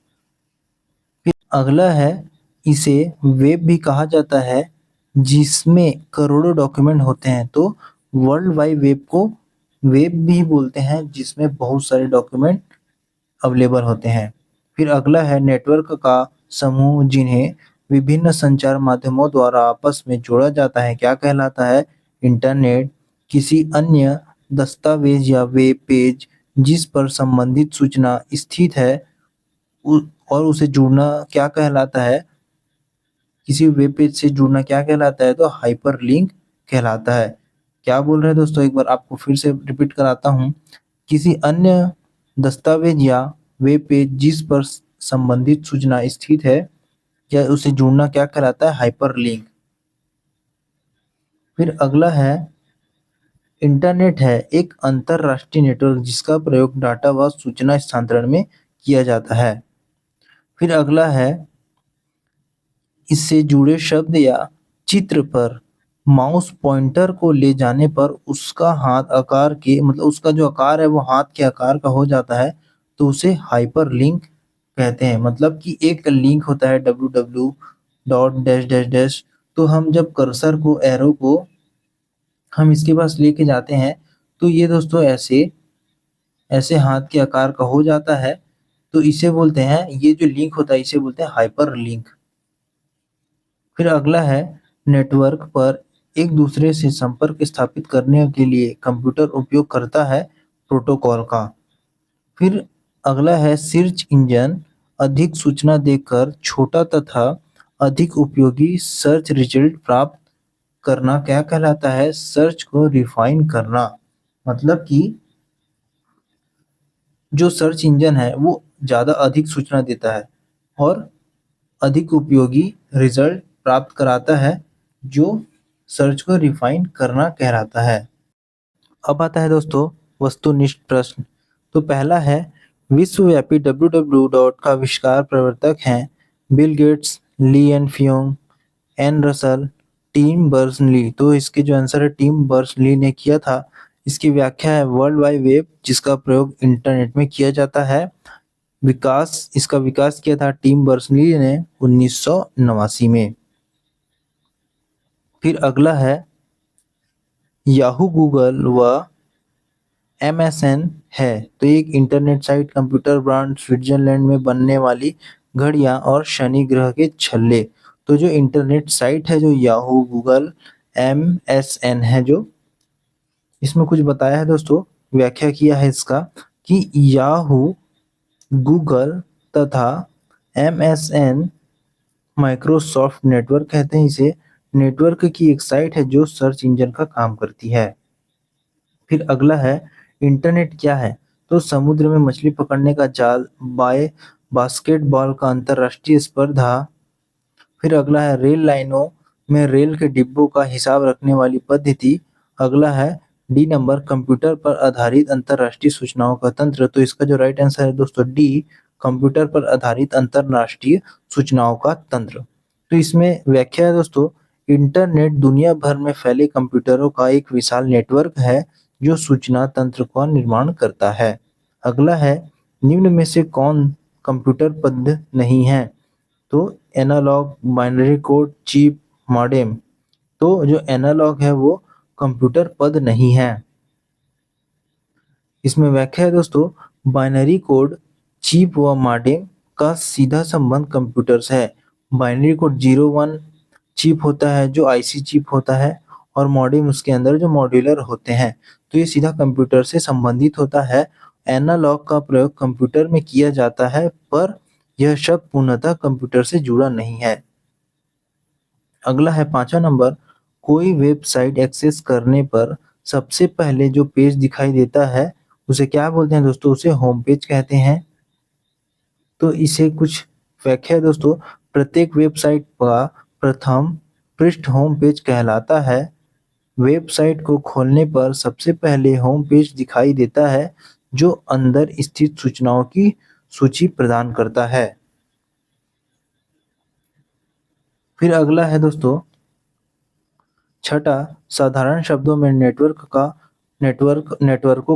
फिर अगला है, इसे वेब भी कहा जाता है जिसमें करोड़ों डॉक्यूमेंट होते हैं, तो वर्ल्ड वाइड वेब को वेब भी बोलते हैं जिसमें बहुत सारे डॉक्यूमेंट अवेलेबल होते हैं। फिर अगला है नेटवर्क का समूह जिन्हें विभिन्न संचार माध्यमों द्वारा आपस में जोड़ा जाता है, क्या कहलाता है? इंटरनेट। किसी अन्य दस्तावेज या वेब पेज जिस पर संबंधित सूचना स्थित है उ और उसे जुड़ना क्या कहलाता है? किसी वेब पेज से जुड़ना क्या कहलाता है? तो हाइपरलिंक कहलाता है। क्या बोल रहे हैं दोस्तों? एक बार आपको फिर से रिपीट कराता हूँ। किसी अन्य दस्तावेज या वेब पेज जिस पर संबंधित सूचना स्थित है या उसे जुड़ना क्या कहलाता है? हाइपरलिंक। फिर अगला है, इंटरनेट है एक अंतरराष्ट्रीय नेटवर्क जिसका प्रयोग डाटा व सूचना स्थानांतरण में किया जाता है। फिर अगला है, इससे जुड़े शब्द या चित्र पर माउस पॉइंटर को ले जाने पर उसका हाथ आकार के, मतलब उसका जो आकार है वो हाथ के आकार का हो जाता है, तो उसे हाइपरलिंक कहते हैं। मतलब कि एक लिंक होता है www dot dash dash dash, तो हम जब कर्सर को, एरो को हम इसके पास लेके जाते हैं, तो ये दोस्तों ऐसे ऐसे हाथ के आकार का हो जाता है, तो इसे बोलते हैं, ये जो लिंक होता है इसे बोलते हैं हाइपरलिंक। फिर अगला है, नेटवर्क पर एक दूसरे से संपर्क स्थापित करने के लिए कंप्यूटर उपयोग करता है प्रोटोकॉल का। फिर अगला है, सर्च इंजन अधिक सूचना देकर छोटा तथा अधिक उपयोगी सर्च रिजल्ट प्राप्त करना क्या कहलाता है? सर्च को रिफाइन करना। मतलब कि जो सर्च इंजन है वो ज़्यादा अधिक सूचना देता है और अधिक उपयोगी रिजल्ट प्राप्त कराता है, जो सर्च को रिफाइन करना कहलाता है। अब आता है दोस्तों वस्तुनिष्ठ प्रश्न। तो पहला है, विश्वव्यापी www का आविष्कार प्रवर्तक हैं बिल गेट्स, ली एन फ्योंग, एन रसल, टिम बर्नर्स-ली। तो इसके जो आंसर है टिम बर्नर्स-ली ने किया था। इसकी व्याख्या है वर्ल्ड वाइड वेब, जिसका प्रयोग इंटरनेट में किया जाता है। इसका विकास किया था टिम बर्नर्स-ली ने 1989 में। फिर अगला है, याहू, गूगल व एमएसएन है। तो एक internet site computer brand Switzerland में बनने वाली घड़ियां और शनि ग्रह के छल्ले। तो जो इंटरनेट साइट है जो याहू, गूगल, एमएसएन है, जो इसमें कुछ बताया है दोस्तों, व्याख्या किया है इसका कि याहू, गूगल तथा एमएसएन माइक्रोसॉफ्ट नेटवर्क कहते हैं इसे, नेटवर्क की एक साइट है जो सर्च इंजन का काम करती है। फिर अगला है, इंटरनेट क्या है? तो समुद्र में मछली पकड़ने का जाल, बास्केटबॉल का अंतरराष्ट्रीय स्पर्धा। फिर अगला है, रेल लाइनों में रेल के डिब्बों का हिसाब रखने वाली पद्धति। अगला है डी नंबर, कंप्यूटर पर आधारित अंतरराष्ट्रीय सूचनाओं का तंत्र। तो इसका जो राइट आंसर है दोस्तों डी, कंप्यूटर पर आधारित अंतरराष्ट्रीय सूचनाओं का तंत्र। तो इसमें व्याख्या है दोस्तों, इंटरनेट दुनिया भर में फैले कंप्यूटरों का एक विशाल नेटवर्क है जो सूचना तंत्र का निर्माण करता है। अगला है, निम्न में से कौन कंप्यूटर पद नहीं है? तो analog, binary code, chip, modem. तो जो एनालॉग है वो कंप्यूटर पद नहीं है। इसमें व्याख्या है दोस्तों, बाइनरी कोड, चिप व मॉडेम का सीधा संबंध कंप्यूटर से है। बाइनरी कोड 0 1 चिप होता है जो आईसी चिप होता है, और मॉडेम उसके अंदर जो मॉड्यूलर होते हैं। तो ये सीधा कंप्यूटर से संबंधित होता है। एनालॉग का प्रयोग कंप्यूटर में किया जाता है, पर यह शब्द पूर्णतः कंप्यूटर से जुड़ा नहीं है। अगला है 5वां नंबर, कोई वेबसाइट एक्सेस करने पर सबसे पहले जो पेज दिखाई देता है उसे क्या बोलते हैं दोस्तों? उसे होम पेज कहते हैं। तो इसे कुछ व्याख्या है दोस्तों, प्रत्येक वेबसाइट का प्रथम पृष्ठ होम पेज कहलाता है। वेबसाइट को खोलने पर सबसे पहले होम पेज दिखाई देता है, जो अंदर स्थित सूचनाओं की सूची प्रदान करता है। फिर अगला है दोस्तों छठा, साधारण शब्दों में नेटवर्कों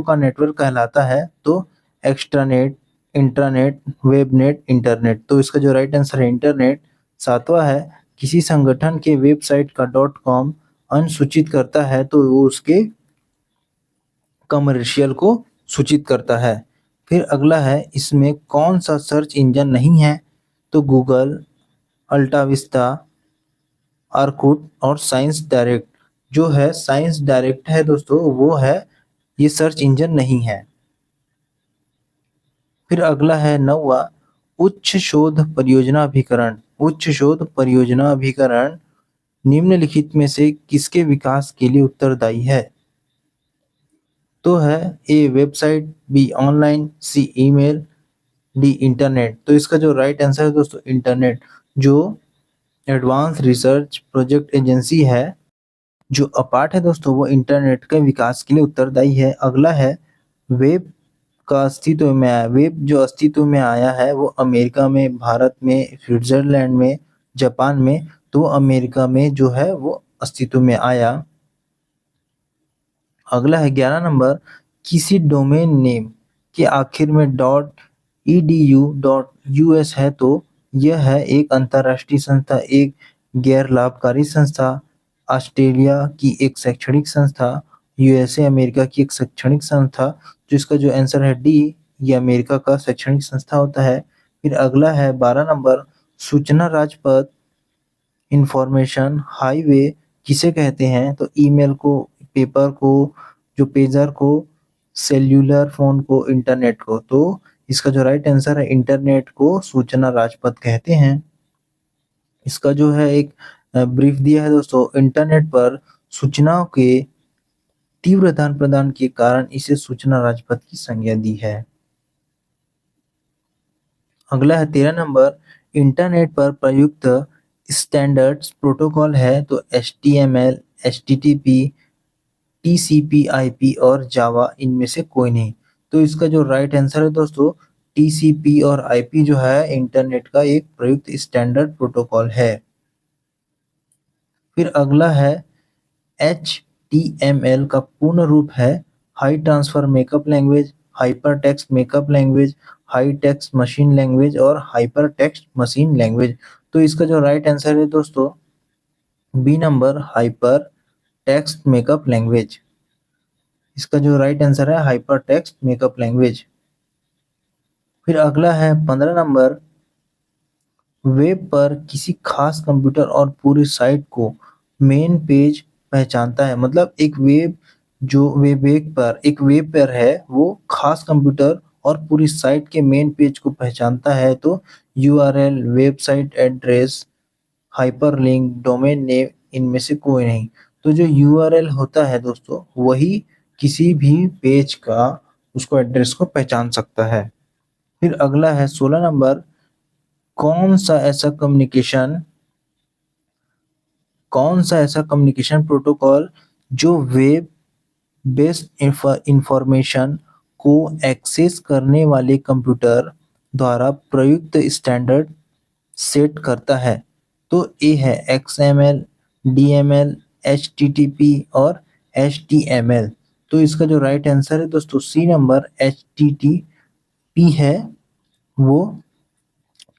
का नेटवर्क कहलाता है। तो एक्स्ट्रानेट, इंट्रानेट, वेबनेट, इंटरनेट। तो इसका जो राइट आंसर है इंटरनेट। सातवां है, किसी संगठन के वेबसाइट का .com अनुसूचित करता है तो वो उसके कमर्शियल को सूचित करता है। फिर अगला है, इसमें कौन सा सर्च इंजन नहीं है? तो गूगल, अल्टा विस्टा, आर्कुट और साइंस डायरेक्ट। जो है साइंस डायरेक्ट है दोस्तों, वो है, ये सर्च इंजन नहीं है। फिर अगला है 9वां, उच्च शोध परियोजना अभिकरण। उच्च शोध परियोजना अभिकरण निम्नलिखित में से किसके विकास के लिए उत्तरदायी है? तो है ए वेबसाइट, बी ऑनलाइन, सी ईमेल, डी इंटरनेट। तो इसका जो राइट आंसर है दोस्तों इंटरनेट। जो एडवांस रिसर्च प्रोजेक्ट एजेंसी है, जो अपार्ट है दोस्तों, वो इंटरनेट के विकास के लिए उत्तरदायी है। अगला है, वेब का अस्तित्व में आया। वेब जो अस्तित्व में आया है वो अमेरिका में, भारत में, स्विट्जरलैंड में, जापान में। तो अमेरिका में जो है वो अस्तित्व में आया। अगला है 11 नंबर, किसी डोमेन नेम के आखिर में .edu.us है तो यह है एक अंतरराष्ट्रीय संस्था, एक गैर लाभकारी संस्था, ऑस्ट्रेलिया की एक शैक्षणिक संस्था, यूएसए अमेरिका की एक शैक्षणिक संस्था। तो इसका जो आंसर है डी, ये अमेरिका का शैक्षणिक संस्था होता है। फिर अगला है 12 नंबर, सूचना राजपथ, इंफॉर्मेशन हाईवे किसे कहते हैं? तो ईमेल को, पेपर को, जो पेजर को, सेल्यूलर फोन को, इंटरनेट को। तो इसका जो राइट आंसर है इंटरनेट को सूचना राजपथ कहते हैं। इसका जो है एक ब्रीफ दिया है दोस्तों। इंटरनेट पर सूचनाओं के तीव्र आदान प्रदान के कारण इसे सूचना राजपथ की संज्ञा दी है। अगला है 13 नंबर, इंटरनेट पर प्रयुक्त स्टैंडर्ड्स प्रोटोकॉल है तो HTML, HTTP, TCP, IP और जावा इनमें से कोई नहीं। तो इसका जो राइट आंसर है दोस्तों, TCP और IP जो है इंटरनेट का एक प्रयुक्त स्टैंडर्ड प्रोटोकॉल है। फिर अगला है HTML का पूर्ण रूप है high transfer makeup language, hyper text makeup language, high text machine language और हाइपर टेक्स्ट मशीन लैंग्वेज। तो इसका जो राइट आंसर है दोस्तों, B number, hyper text makeup language. इसका जो राइट आंसर है हाइपर टेक्स्ट मेकअप लैंग्वेज। फिर अगला है 15 नंबर, वेब पर किसी खास कंप्यूटर और पूरी साइट को मेन पेज पहचानता है। मतलब एक वेब जो वेब पर है वो खास कंप्यूटर और पूरी साइट के मेन पेज को पहचानता है तो URL, website address, hyperlink, domain name इनमें से कोई नहीं। तो जो यूआरएल होता है दोस्तों वही किसी भी पेज का उसको एड्रेस को पहचान सकता है। फिर अगला है 16 नंबर, कौन सा ऐसा कम्युनिकेशन कौन सा ऐसा कम्युनिकेशन प्रोटोकॉल जो वेब बेस्ड इंफॉर्मेशन को एक्सेस करने वाले कंप्यूटर द्वारा प्रयुक्त स्टैंडर्ड सेट करता है। तो ए है XML, DML, HTTP और HTML। तो इसका जो राइट आंसर है दोस्तों, सी नंबर, HTTP है। वो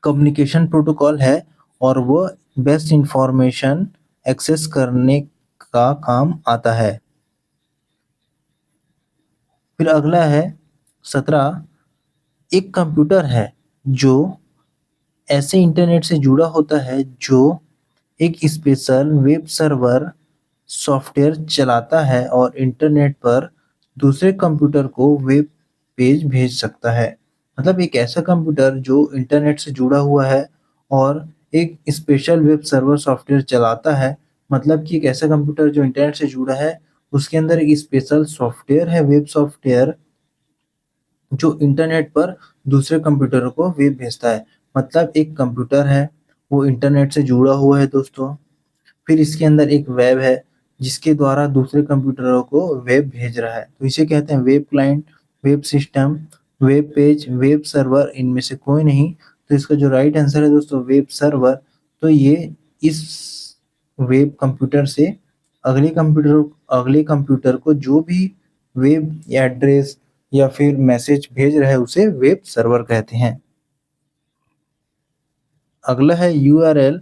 कम्युनिकेशन प्रोटोकॉल है और वो बेस्ट इंफॉर्मेशन एक्सेस करने का काम आता है। फिर अगला है 17, एक कंप्यूटर है जो ऐसे इंटरनेट से जुड़ा होता है जो एक स्पेशल वेब सर्वर सॉफ्टवेयर चलाता है और इंटरनेट पर दूसरे कंप्यूटर को वेब पेज भेज सकता है। मतलब एक ऐसा कंप्यूटर जो इंटरनेट से जुड़ा हुआ है और एक स्पेशल वेब सर्वर सॉफ्टवेयर चलाता है। मतलब कि एक ऐसा कंप्यूटर जो इंटरनेट से जुड़ा है, उसके अंदर एक स्पेशल सॉफ्टवेयर है, वेब सॉफ्टवेयर, जो इंटरनेट पर दूसरे कंप्यूटर को वेब भेजता है। मतलब एक कंप्यूटर है, वो इंटरनेट से जुड़ा हुआ है दोस्तों। फिर इसके अंदर एक वेब है जिसके द्वारा दूसरे कंप्यूटरों को वेब भेज रहा है। तो इसे कहते हैं web client, web system, web page, web server इनमें से कोई नहीं। तो इसका जो राइट आंसर है दोस्तों, वेब सर्वर। तो ये इस वेब कंप्यूटर से अगले कंप्यूटर को जो भी वेब एड्रेस या फिर मैसेज भेज रहा है उसे वेब सर्वर कहते हैं। अगला है यूआरएल।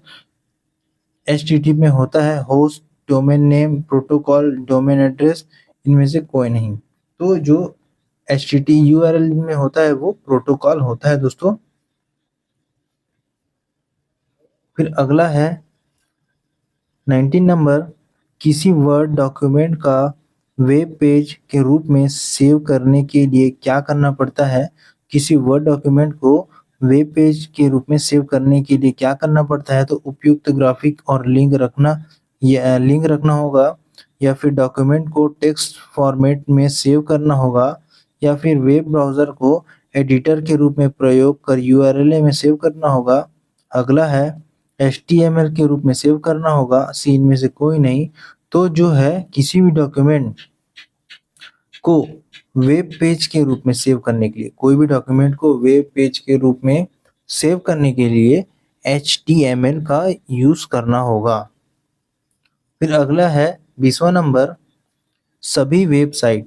एचटीटीपी में होता है host, domain name, protocol, domain address इनमें से कोई नहीं। तो जो एचटीटी यूआरएल में होता है वो प्रोटोकॉल होता है दोस्तों। फिर अगला है 19 नंबर, किसी वर्ड डॉक्यूमेंट का वेब पेज के रूप में सेव करने के लिए क्या करना पड़ता है। किसी वर्ड डॉक्यूमेंट को वेब पेज के रूप में सेव करने के लिए क्या करना पड़ता है, तो उपयुक्त ग्राफिक और लिंक रखना होगा, या फिर डॉक्यूमेंट को टेक्स्ट फॉर्मेट में सेव करना होगा, या फिर वेब ब्राउज़र को एडिटर के रूप में प्रयोग कर यूआरएल में सेव करना होगा। अगला है HTML के रूप में सेव करना होगा, सी इनमें से कोई नहीं। तो जो है किसी भी डॉक्यूमेंट को वेब पेज के रूप में सेव करने के लिए, कोई भी डॉक्यूमेंट को वेब पेज के रूप में सेव करने के लिए HTML का यूज करना होगा। फिर अगला है 20वां नंबर, सभी वेबसाइट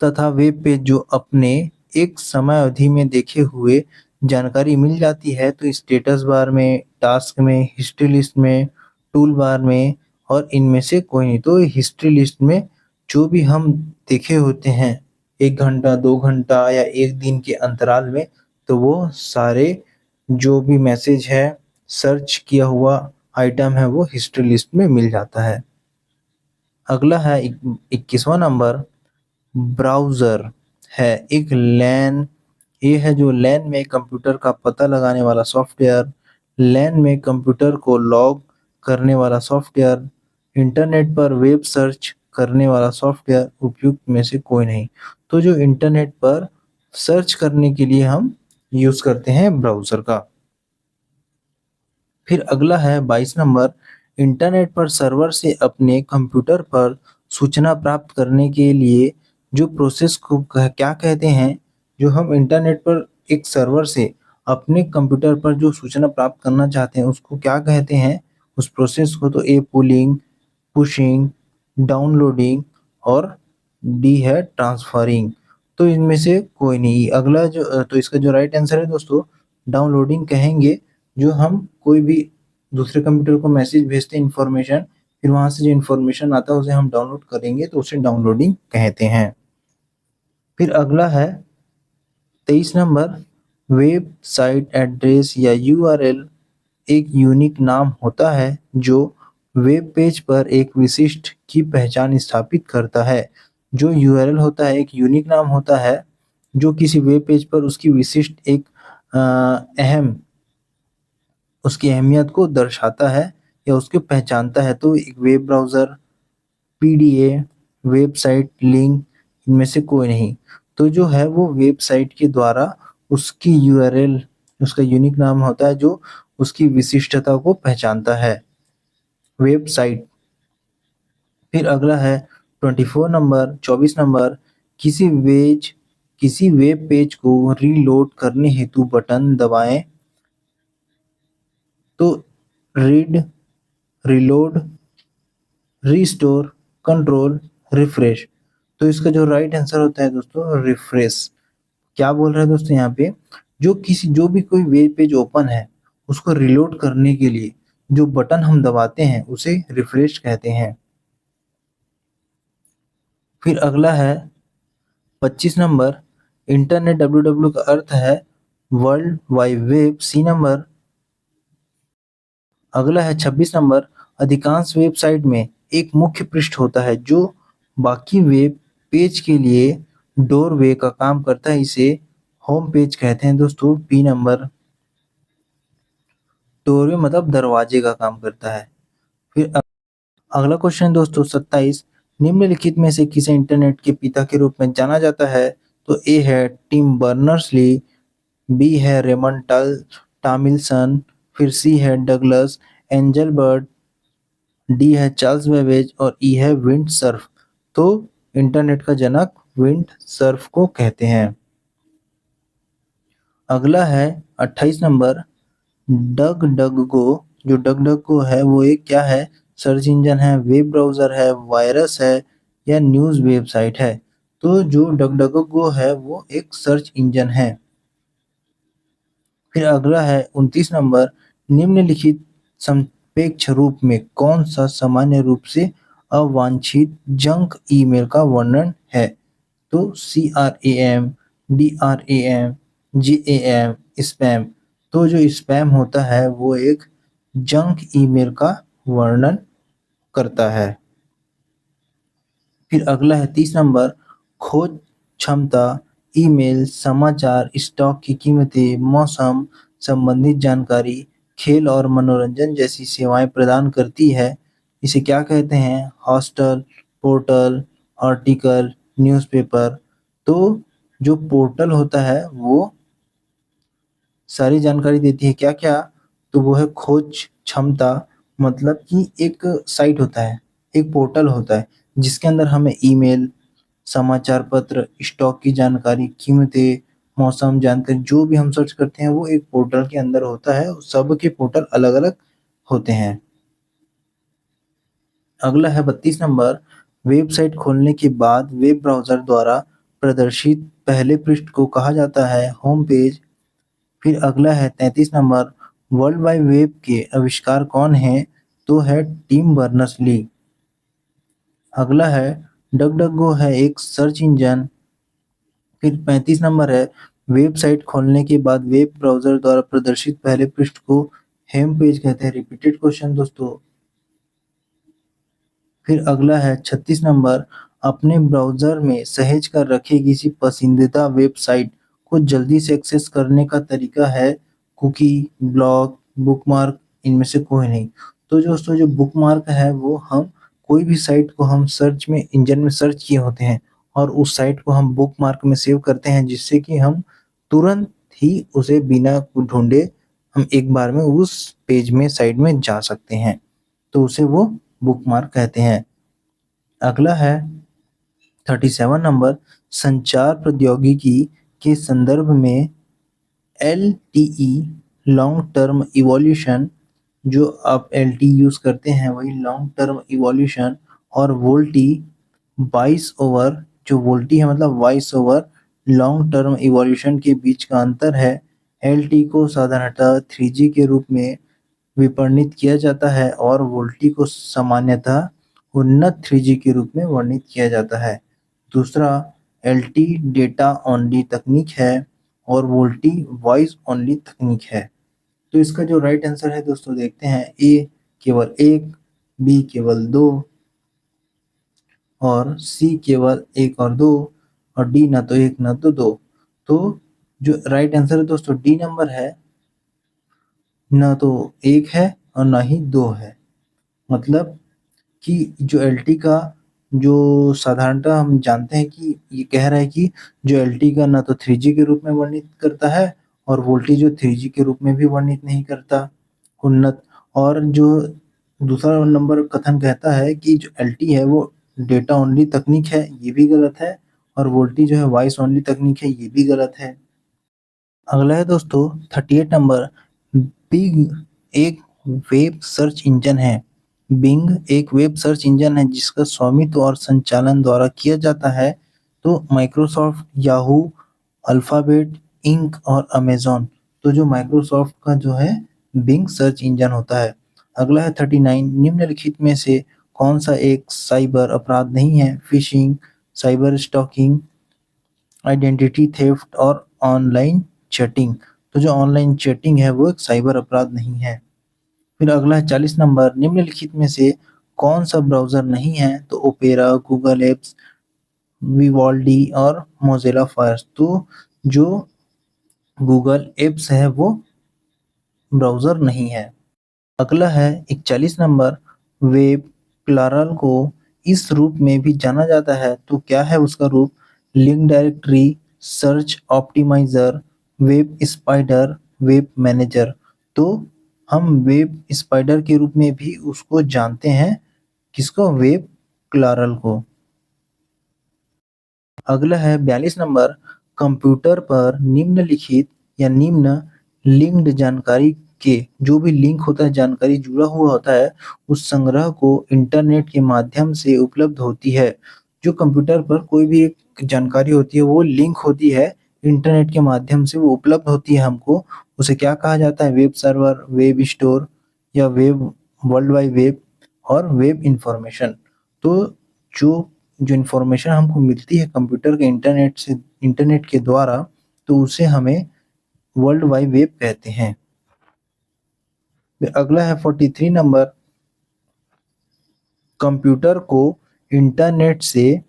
तथा वेब पेज जो अपने एक समय अवधि में देखे हुए जानकारी मिल जाती है तो स्टेटस बार में, टास्क में, हिस्ट्री लिस्ट में, टूल बार में और इनमें से कोई नहीं। तो हिस्ट्री लिस्ट में जो भी हम देखे होते हैं 1 घंटा, 2 घंटा या 1 दिन के अंतराल में, तो वो सारे जो भी मैसेज है, सर्च किया हुआ आइटम है, वो हिस्ट्री लिस्ट में मिल जाता है। अगला है 21वां नंबर, ब्राउज़र है एक लैन ये है जो लैन में कंप्यूटर का पता लगाने वाला सॉफ्टवेयर, लैन में कंप्यूटर को लॉग करने वाला सॉफ्टवेयर, इंटरनेट पर वेब सर्च करने वाला सॉफ्टवेयर उपयुक्त में से कोई नहीं। तो जो इंटरनेट पर सर्च करने के लिए हम यूज़ करते हैं ब्राउज़र का। फिर अगला है 22 नंबर, इंटरनेट पर सर्वर से अपने कंप्यूटर पर सूचना प्राप्त करने के लिए जो प्रोसेस को क्या कहते हैं? जो हम इंटरनेट पर एक सर्वर से अपने कंप्यूटर पर जो सूचना प्राप्त करना चाहते हैं उसको क्या कहते हैं? उस प्रोसेस को तो ए पुलिंग, पुशिंग, डाउनलोडिंग और डी है ट्रांसफरिंग। तो इनमें से कोई नहीं। अगला तो इसका जो राइट आंसर है दोस्तों, डाउनलोडिंग कहेंगे। जो हम कोई भी दूसरे कंप्यूटर को मैसेज भेजते हैं इन्फॉर्मेशन, फिर वहाँ से जो इन्फॉर्मेशन आता है उसे हम डाउनलोड करेंगे तो उसे डाउनलोडिंग कहते हैं। फिर अगला है 23 नंबर, वेबसाइट एड्रेस या यूआरएल एक यूनिक नाम होता है जो वेब पेज पर एक विशिष्ट की पहचान स्थापित करता है। जो यूआरएल होता है एक यूनिक नाम होता है जो किसी वेब पेज पर उसकी विशिष्ट एक अहम उसकी अहमियत को दर्शाता है या उसको पहचानता है। तो एक web browser, PDA, website, link इनमें से कोई नहीं। तो जो है वो वेबसाइट के द्वारा उसकी यूआरएल उसका यूनिक नाम होता है जो उसकी विशिष्टता को पहचानता है, वेबसाइट। फिर अगला है 24 नंबर 24 नंबर, किसी वेब पेज को रीलोड करने हेतु बटन दबाएं तो read, reload, restore, control, refresh. तो इसका जो राइट आंसर होता है दोस्तों रिफ्रेश। क्या बोल रहा है दोस्तों यहाँ पे, जो भी कोई वेब पेज ओपन है उसको रिलोड करने के लिए जो बटन हम दबाते हैं उसे रिफ्रेश कहते हैं। फिर अगला है 25 नंबर, इंटरनेट डब्ल्यू का अर्थ है world wide web. C number. अगला है 26 नंबर, अधिकांश वेबसाइट में एक मुख्य पृष्ठ होता है जो बाकी वेब पेज के लिए डोरवे का काम करता है, इसे होम पेज कहते हैं दोस्तों। B number. डोरवे मतलब दरवाजे का काम करता है। फिर अगला क्वेश्चन दोस्तों 27, निम्नलिखित में से किसे इंटरनेट के पिता के रूप में जाना जाता है? तो ए है टिम बर्नर्स-ली, बी है रेमंड टॉमिल्सन, फिर सी है डगलस एंजलबर्ट, डी है चार्ल्स बेबेज और ई है विंडसर्फ। तो इंटरनेट का जनक विंडसर्फ को कहते हैं। अगला है 28 नंबर, डग डग गो। जो डग डग गो है वो एक क्या है? सर्च इंजन है, वेब ब्राउज़र है, वायरस है या न्यूज़ वेबसाइट है? तो जो डग डग गो है वो एक सर्च इंजन है। फिर अगला है 29 नंबर, निम्नलिखित संक्षेप रूप में कौन सा सामान्य रूप से अवांछित जंक ईमेल का वर्णन है? तो CRAM, DRAM, JAM, स्पैम। तो जो स्पैम होता है वो एक जंक ईमेल का वर्णन करता है। फिर अगला है 30 नंबर, खोज क्षमता ईमेल, समाचार, स्टॉक की कीमतें, मौसम संबंधित जानकारी, खेल और मनोरंजन जैसी सेवाएं प्रदान करती है। इसे क्या कहते हैं? Hostel, portal, article, newspaper. तो जो पोर्टल होता है वो सारी जानकारी देती है। क्या-क्या? तो वो है खोज क्षमता, मतलब कि एक साइट होता है, एक पोर्टल होता है जिसके अंदर हमें ईमेल, समाचार पत्र, स्टॉक की जानकारी, कीमतें, मौसम जानकारी जो भी हम सर्च करते हैं वो एक पोर्टल के अंदर होता है। सबके पोर्टल अलग-अलग होते हैं। अगला है 32 नंबर, वेबसाइट खोलने के बाद वेब ब्राउज़र द्वारा प्रदर्शित पहले पृष्ठ को कहा जाता है होम पेज। फिर अगला है 33 नंबर, वर्ल्ड वाइड वेब के आविष्कार कौन हैं? तो है टिम बर्नर्स-ली। अगला है डगडगो है एक सर्च इंजन। फिर 35 नंबर है, वेबसाइट खोलने के बाद वेब ब्राउज़र द्वारा प्रदर्शित पहले पृष्ठ को होम पेज कहते हैं। रिपीटेड क्वेश्चन दोस्तों। फिर अगला है 36 नंबर, अपने ब्राउज़र में सहेज कर रखे किसी पसंदीदा वेबसाइट को जल्दी से एक्सेस करने का तरीका है कुकी, ब्लॉक, बुकमार्क इनमें से कोई नहीं। तो दोस्तों जो बुकमार्क है वो हम कोई भी साइट को हम सर्च में इंजन में सर्च किए होते हैं और उस साइट को हम बुकमार्क में सेव करते हैं, जिससे कि हम तुरंत ही उसे बिना ढूँढे हम एक बार में उस पेज में साइट में जा सकते हैं। तो उसे वो बुकमार्क कहते हैं। अगला है 37 नंबर, संचार प्रौद्योगिकी के संदर्भ में एलटीई लॉन्ग टर्म इवोल्यूशन, जो आप एलटी यूज़ करते हैं वही लॉन्ग टर्म इवोल्यूशन, और वोल्टी 22 ओवर, जो वोल्टी है मतलब voice over long term evolution के बीच का अंतर है। एलटी को साधारणतः 3G के रूप में विपणित किया जाता है और वोल्टी को सामान्यतः उन्नत 3G के रूप में वर्णित किया जाता है। दूसरा, एलटी डेटा ओनली तकनीक है और वोल्टी वॉइस ओनली तकनीक है। तो इसका जो राइट आंसर है दोस्तों देखते हैं, ए केवल 1, बी केवल 2 और सी केवल 1 और 2 और डी ना तो 1 ना तो 2। तो जो राइट आंसर है दोस्तों डी नंबर है, ना तो 1 है और ना ही 2 है। मतलब कि जो एलटी का जो साधारणतः हम जानते हैं कि ये कह रहा है कि जो एलटी का ना तो 3G के रूप में वर्णित करता है और वोल्टी जो 3G के रूप में भी वर्णित नहीं करता उन्नत। और जो दूसरा नंबर कथन कहता है कि जो एलटी है वो डेटा ओनली तकनीक है, ये भी गलत है, और वोल्टी जो है वॉइस ओनली तकनीक है, ये भी गलत है। अगला है दोस्तों 38 नंबर, बिंग एक वेब सर्च इंजन है। बिंग एक वेब सर्च इंजन है जिसका स्वामित्व और संचालन द्वारा किया जाता है। तो माइक्रोसॉफ्ट, याहू, अल्फाबेट, इंक और अमेज़न। तो जो माइक्रोसॉफ्ट का जो है बिंग सर्च इंजन होता है। अगला है 39, निम्नलिखित में से कौन सा एक साइबर अपराध नहीं है? Fishing, cyber stalking, identity theft और ऑनलाइन चैटिंग। तो जो ऑनलाइन चैटिंग है वो एक साइबर अपराध नहीं है। फिर अगला है 40 नंबर, निम्नलिखित में से कौन सा ब्राउज़र नहीं है? तो ओपेरा, गूगल एप्स, विवाल्डी और मोज़िला फायरफॉक्स। तो जो गूगल एप्स है वो ब्राउज़र नहीं है। अगला है 41 नंबर, वेब प्लरल को इस रूप में भी जाना जाता है, तो क्या है उसका रूप? Link directory, search optimiser, web spider, web manager. तो हम वेब स्पाइडर के रूप में भी उसको जानते हैं, किसको? वेब प्लरल को। अगला है 42 नंबर, कंप्यूटर पर निम्नलिखित या निम्न लिंक्ड जानकारी के, जो भी लिंक होता है, जानकारी जुड़ा हुआ होता है, उस संग्रह को इंटरनेट के माध्यम से उपलब्ध होती है। जो कंप्यूटर पर कोई भी एक जानकारी होती है वो लिंक होती है, इंटरनेट के माध्यम से वो उपलब्ध होती है हमको, उसे क्या कहा जाता है? वेब सर्वर, वेब स्टोर या वेब वर्ल्ड वाइड वेब और वेब इंफॉर्मेशन। तो जो जो इन्फॉर्मेशन हमको मिलती है कंप्यूटर के इंटरनेट के द्वारा, तो उसे हमें वर्ल्ड वाइड वेब कहते हैं। फिर अगला है 43 नंबर, कंप्यूटर को इंटरनेट से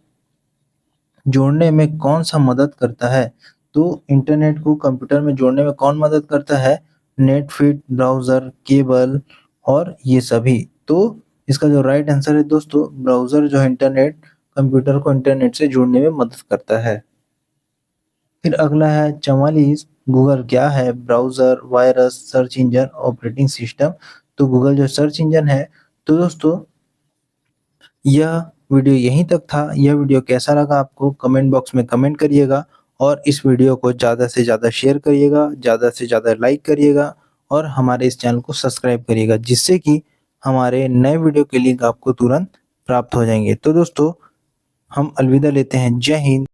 जोड़ने में कौन सा मदद करता है? तो इंटरनेट को कंप्यूटर में जोड़ने में कौन मदद करता है? नेटफिट, ब्राउज़र, केबल और ये सभी। तो इसका जो राइट आंसर है दोस्तों, ब्राउज़र जो है इंटरनेट कंप्यूटर को इंटरनेट से जोड़ने में मदद करता है। फिर अगला है 44, गूगल क्या है? Browser, virus, search engine, operating system. तो गूगल जो सर्च इंजन है। तो दोस्तों यह वीडियो यहीं तक था। यह वीडियो कैसा लगा आपको कमेंट बॉक्स में कमेंट करिएगा और इस वीडियो को ज़्यादा से ज़्यादा शेयर करिएगा, ज़्यादा से ज़्यादा लाइक करिएगा और हमारे इस चैनल को सब्सक्राइब करिएगा, जिससे कि हमारे नए वीडियो के लिंक आपको तुरंत प्राप्त हो जाएँगे। तो दोस्तों हम अलविदा लेते हैं। जय हिंद।